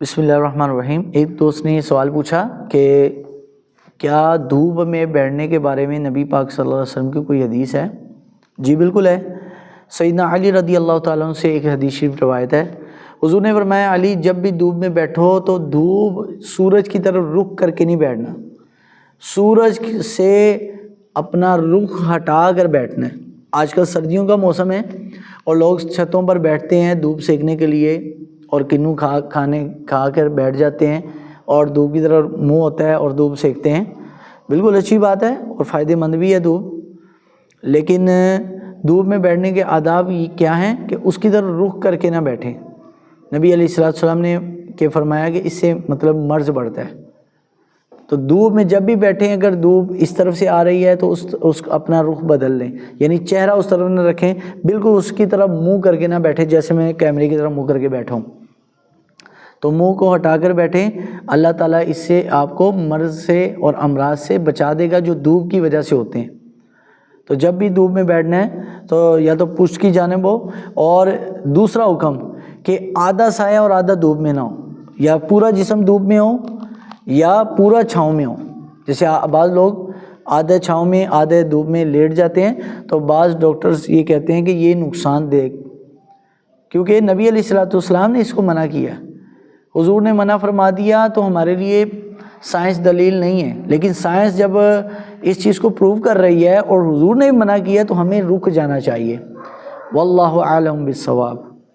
بسم اللہ الرحمن الرحیم۔ ایک دوست نے یہ سوال پوچھا کہ کیا دھوپ میں بیٹھنے کے بارے میں نبی پاک صلی اللہ علیہ وسلم کی کوئی حدیث ہے؟ جی بالکل ہے۔ سیدنا علی رضی اللہ تعالیٰ عنہ سے ایک حدیث شریف روایت ہے، حضور نے فرمایا علی جب بھی دھوپ میں بیٹھو تو دھوپ سورج کی طرف رخ کر کے نہیں بیٹھنا، سورج سے اپنا رخ ہٹا کر بیٹھنا ہے۔ آج کل سردیوں کا موسم ہے اور لوگ چھتوں پر بیٹھتے ہیں دھوپ سیکنے کے لیے، اور کنوں کھا کر بیٹھ جاتے ہیں اور دھوپ کی طرف منہ ہوتا ہے اور دھوپ سیکتے ہیں۔ بالکل اچھی بات ہے اور فائدہ مند بھی ہے دھوپ، لیکن دھوپ میں بیٹھنے کے آداب کیا ہیں کہ اس کی طرف رخ کر کے نہ بیٹھیں۔ نبی علیہ السلام نے فرمایا کہ اس سے مطلب مرض بڑھتا ہے، تو دھوپ میں جب بھی بیٹھیں اگر دھوپ اس طرف سے آ رہی ہے تو اس اپنا رخ بدل لیں، یعنی چہرہ اس طرف نہ رکھیں، بالکل اس کی طرف منہ کر کے نہ بیٹھیں جیسے میں کیمرے کی طرف منہ کر کے بیٹھا ہوں، تو منہ کو ہٹا کر بیٹھیں۔ اللہ تعالیٰ اس سے آپ کو مرض سے اور امراض سے بچا دے گا جو دھوپ کی وجہ سے ہوتے ہیں۔ تو جب بھی دھوپ میں بیٹھنا ہے تو یا تو پشت کی جانب ہو، اور دوسرا حکم کہ آدھا سایہ اور آدھا دھوپ میں نہ ہو، یا پورا جسم دھوپ میں ہو یا پورا چھاؤں میں ہو۔ جیسے بعض لوگ آدھے چھاؤں میں آدھے دھوپ میں لیٹ جاتے ہیں، تو بعض ڈاکٹرز یہ کہتے ہیں کہ یہ نقصان دہ، کیونکہ نبی علیہ السلام نے اس کو منع کیا، حضور نے منع فرما دیا تو ہمارے لیے سائنس دلیل نہیں ہے، لیکن سائنس جب اس چیز کو پروو کر رہی ہے اور حضور نے منع کیا تو ہمیں رک جانا چاہیے۔ واللہ اعلم بالصواب۔